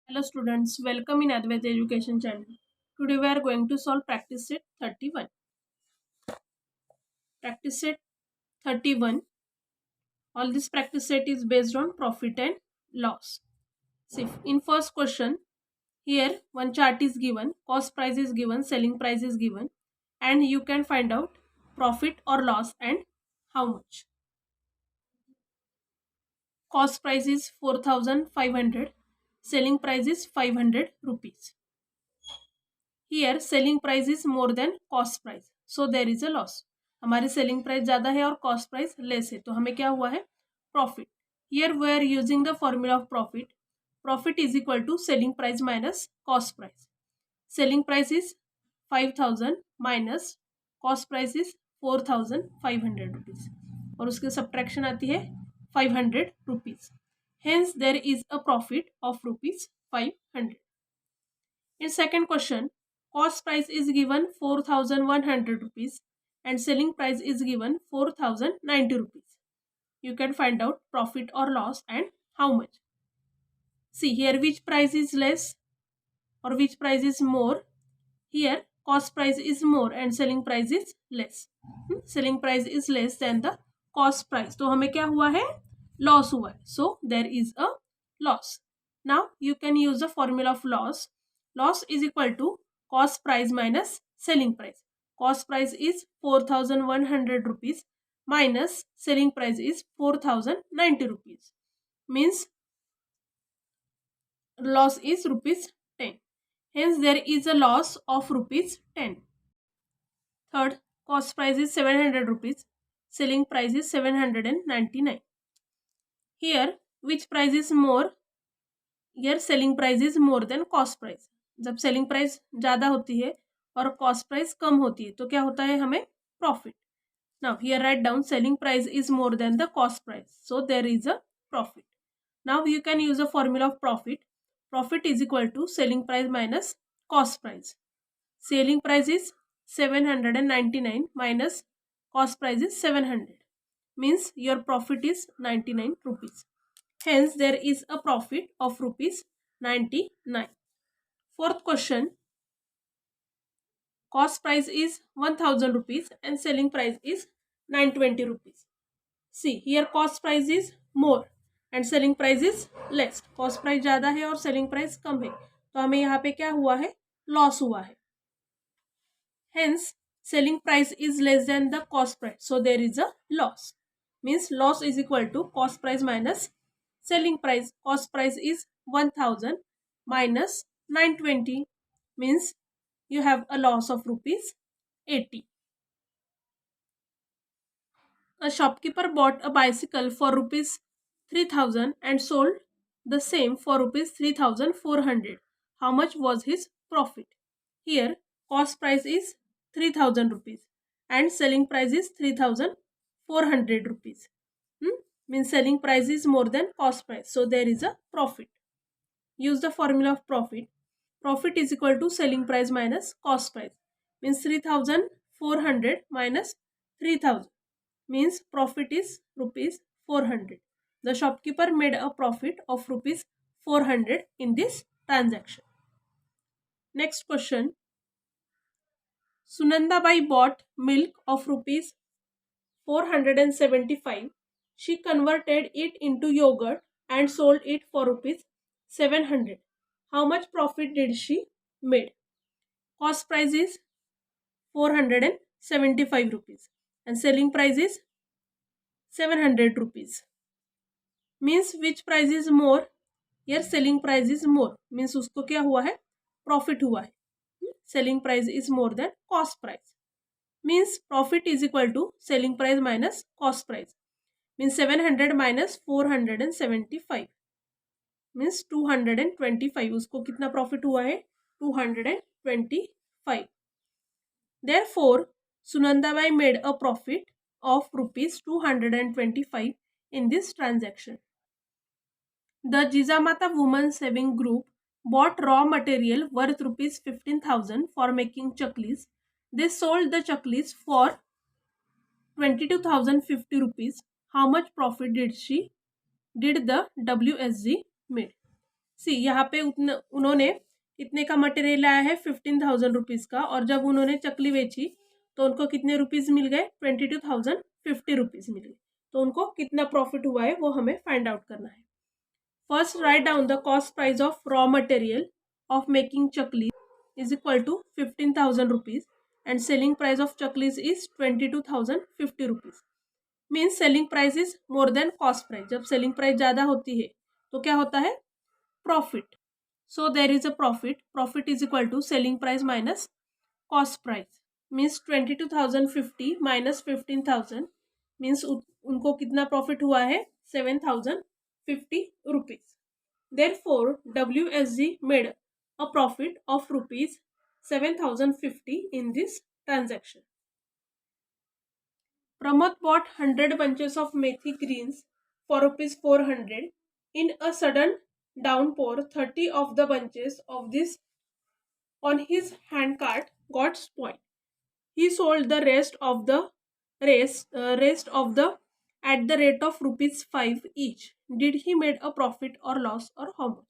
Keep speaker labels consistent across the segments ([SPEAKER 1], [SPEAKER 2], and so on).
[SPEAKER 1] Hello students, welcome in Advaita Education channel. Today we are going to solve practice set 31. Practice set 31. All this practice set is based on profit and loss. See, in first question, here one chart is given, cost price is given, selling price is given, and you can find out profit or loss and how much. Cost price is 4,500, selling price is 500 rupees. Here selling price is more than cost price, so there is a loss. हमारी selling price ज़्यादा है और cost price less है, तो हमें क्या हुआ है? Profit. Here we are using the formula of profit. Profit is equal to selling price minus cost price. Selling price is 5,000 minus cost price is 4,500 rupees और उसके सब्ट्रैक्शन आती है 500 rupees. Hence there is a profit of rupees 500. In second question, cost price is given 4,100 rupees and selling price is given 4,090 rupees. You can find out profit or loss and how much. See here which price is less or which price is more. Here cost price is more and selling price is less. Selling price is less than the cost price. तो हमें क्या हुआ है? Loss हुआ है. So there is a loss. Now you can use the formula of loss. Loss is equal to cost price minus selling price. Cost price is 4,100 rupees minus selling price is 4,090 rupees. Means loss is rupees 10. Hence there is a loss of rupees 10. Third, cost price is 700 rupees. Selling price is 799. Here which price is more? Here selling price is more than cost price. जब selling price ज़्यादा होती है और cost price कम होती है तो क्या होता है? हमें profit. Now here write down selling price is more than the cost price, so there is a profit. Now you can use a formula of profit. Profit is equal to selling price minus cost price. Selling price is 799 minus cost price is 700, means your profit is 99 rupees. Hence there is a profit of rupees 99. Fourth question, cost price is 1000 rupees and selling price is 920 rupees. See here cost price is more and selling price is less. cost price ज़्यादा है और selling price कम है, तो हमें यहाँ पे क्या हुआ है? लॉस हुआ है. Hence selling price is less than the cost price, so there is a loss. Means loss is equal to cost price minus selling price. Cost price is 1000 minus 920, means you have a loss of rupees 80. A shopkeeper bought a bicycle for rupees 3,000 and sold the same for rupees 3,400. How much was his profit? Here cost price is 3,000 rupees and selling price is 3,400 rupees. Means selling price is more than cost price, so there is a profit. Use the formula of profit. Profit is equal to selling price minus cost price. Means 3,400 minus 3,000, means profit is rupees 400. The shopkeeper made a profit of rupees 400 in this transaction. Next question. Sunandabai bought milk of rupees 475. She converted it into yogurt and sold it for rupees 700. How much profit did she made? Cost price is 475 rupees and selling price is 700 rupees. Means which price is more? Here selling price is more, means उसको क्या हुआ है? Profit हुआ है. Selling price is more than cost price, means profit is equal to selling price minus cost price. Means 700 minus 475, means 225. उसको कितना profit हुआ है? 225. Therefore Sunandabai made a profit of rupees 225 in this transaction. The Jijamata Women Saving Group bought raw material worth rupees 15,000 for making chaklis. They sold the chaklis for 22,050 rupees. How much profit did the WSG made? सी यहाँ पे उन्होंने कितने का material लाया है 15,000 rupees का, और जब उन्होंने चकली बेची तो उनको कितने रुपीज़ मिल गए 22,050 रुपीज़ मिल गए। तो उनको कितना प्रॉफिट हुआ है वो हमें फाइंड आउट करना है। First write down the cost price of raw material of making chakli is equal to 15,000 rupees and selling price of chaklis is 22,050 rupees. Means selling price is more than cost price. जब selling price ज़्यादा होती है तो क्या होता है profit. So there is a profit. Profit is equal to selling price minus cost price. Means 22,050 minus 15,000 means उनको कितना profit हुआ है 7,050 rupees. Therefore, WSG made a profit of rupees 7,050 in this transaction. Pramod bought 100 bunches of methi greens for rupees 400. In a sudden downpour, 30 of the bunches of this on his handcart got spoiled. He sold the rest of the at the rate of rupees 5 each. Did he made a profit or loss or how much?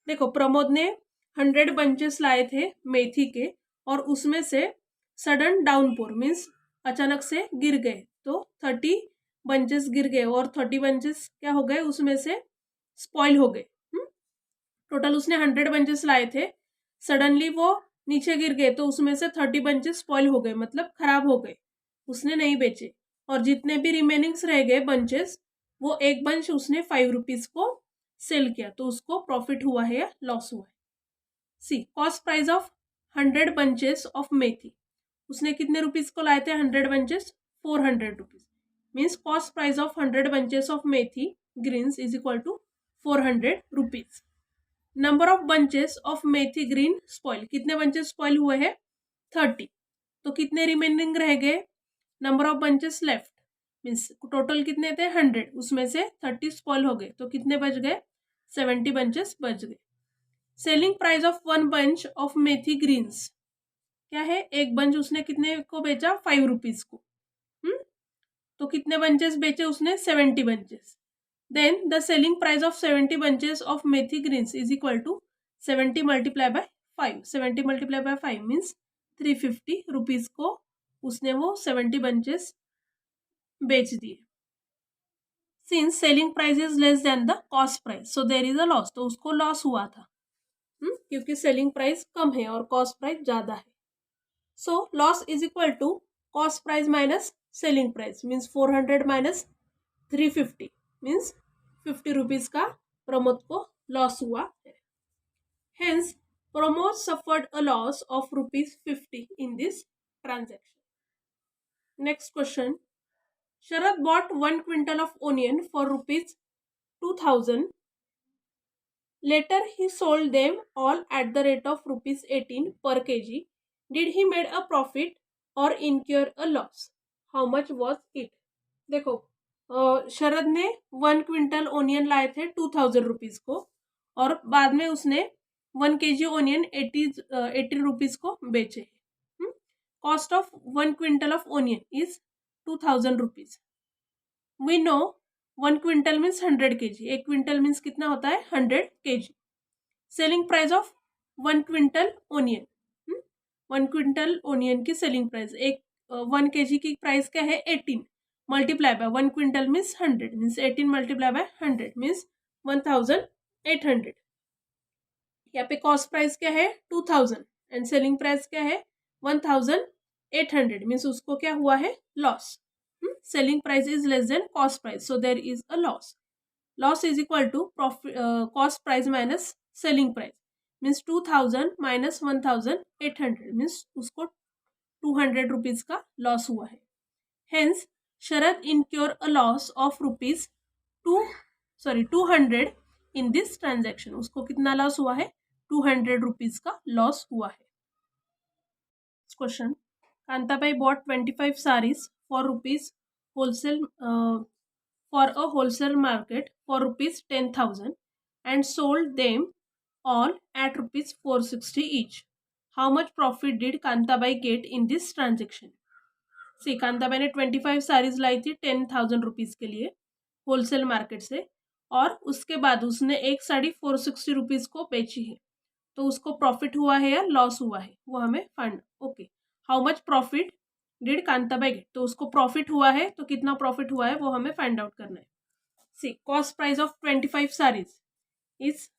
[SPEAKER 1] देखो, प्रमोद ने 100 bunches लाए थे मेथी के और उसमें से sudden downpour means अचानक से गिर गए, तो 30 बंचेस गिर गए और 30 बंचेस क्या हो गए उसमें से स्पॉइल हो गए। टोटल उसने 100 बंचेस लाए थे, सडनली वो नीचे गिर गए तो उसमें से 30 बंचेस स्पॉइल हो गए, मतलब खराब हो गए, उसने नहीं बेचे। और जितने भी रिमेनिंग्स रह गए बंचेस, वो एक बंच उसने 5 रुपीज़ को सेल किया, तो उसको प्रॉफिट हुआ है या लॉस हुआ है। See cost price of 100 bunches of methi, उसने कितने रुपीज़ को लाए थे 100 bunches 400 rupees. Means cost price of 100 bunches of methi greens is equal to 400 rupees. Number of bunches of methi green spoil, कितने बंचेस स्पॉइल हुए हैं 30, तो कितने रिमेनिंग रह गए, number of bunches left means total कितने थे 100, उसमें से 30 स्पॉइल हो गए, तो कितने बच गए 70 बंचेस बच गए। Selling price of 1 bunch of methi greens क्या है, एक बंच उसने कितने को बेचा 5 रुपीज़ को, तो कितने बंचेस बेचे उसने 70 bunches. Then the selling price of 70 bunches of methi greens is equal to 70 multiplied by 5. 70 multiplied by 5 means 350 rupees को उसने वो 70 bunches बेच दिए। Since selling price is less than the cost price, so there is a loss. तो उसको loss हुआ था क्योंकि सेलिंग प्राइस कम है और कॉस्ट प्राइस ज़्यादा है। So loss is equal to cost price minus selling price means 400 minus 350 means 50 rupees का प्रमोद को लॉस हुआ है। Hence Pramod suffered a loss of ₹50 in this transaction. Next question, Sharad bought 1 quintal of onion for ₹2,000. Later he sold them all at the rate of ₹18 per kg. Did he made a profit or incur a loss? How much was it? देखो, शरद ने 1 quintal onion लाए थे 2,000 rupees को और बाद में उसने 1 kg onion 80 rupees को बेचे। Cost of 1 quintal of onion is 2,000 rupees. We know 1 quintal means 100 kg, एक क्विंटल मीन्स कितना होता है 100 kg। Selling price of 1 quintal onion, 1 quintal onion की सेलिंग प्राइस, एक 1 kg की प्राइस क्या है 18 multiply by 1 quintal means 100 means 18 multiply by 100 means 1,800। यहाँ पे कॉस्ट प्राइस क्या है 2,000 एंड सेलिंग प्राइस क्या है 1,800 मीन्स उसको क्या हुआ है loss. Selling price is less than cost price, so there is a loss. Loss is equal to cost price minus selling price means 2,000 minus 1,800 means उसको 200 rupees का लॉस हुआ है। Hence Sharad incur a loss of ₹200 in this transaction. उसको कितना loss हुआ है 200 rupees का loss हुआ है। Question, Kantabai bought 25 sarees for rupees wholesale for a wholesale market for rupees 10,000 and sold them all at rupees 460 each. How much profit did Kantabai get in this transaction? See, Kantabai ने 25 साड़ीज लाई थी 10,000 rupees के लिए wholesale market से और उसके बाद उसने एक साड़ी 460 रुपीज़ को बेची है, तो उसको प्रॉफिट हुआ है या लॉस हुआ है वो हमें find. Okay, how much profit did Kantabai get, तो उसको प्रॉफिट हुआ है, तो कितना प्रॉफिट हुआ है वो हमें फाइंड आउट करना है। See cost price of 25 saris is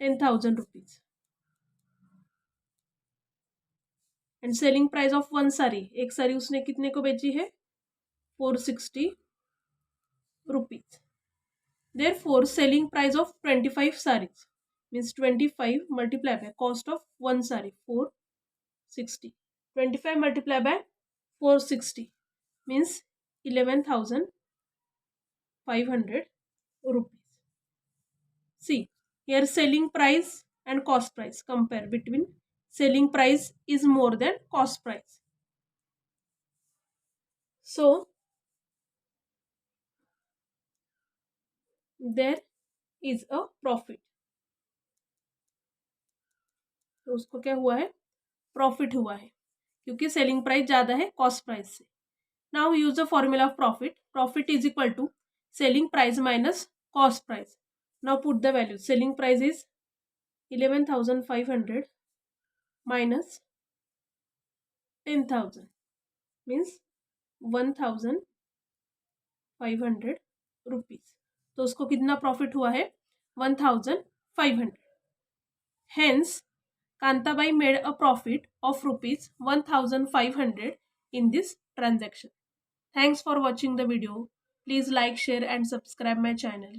[SPEAKER 1] 10,000 rupees and selling price of one sari, एक साड़ी उसने कितने को बेची है 460 rupees. Therefore, selling price of 25 sarees means 25 multiplied by cost of one saree 460. 25 multiplied by 460 means 11,500 rupees. See, here selling price and cost price, compare between selling price is more than cost price. So, there is a profit. तो उसको क्या हुआ है, profit हुआ है, क्योंकि selling price ज़्यादा है कॉस्ट प्राइस से। Now use the formula of profit, profit is equal to selling price minus cost price. Now put the value, selling price is 11,500 minus 10,000 means 1,500 rupees, तो उसको कितना प्रॉफिट हुआ है 1,500। Hence Kantabai made a profit of rupees 1,500 in this transaction. Thanks for watching the video. Please like, share and subscribe my channel.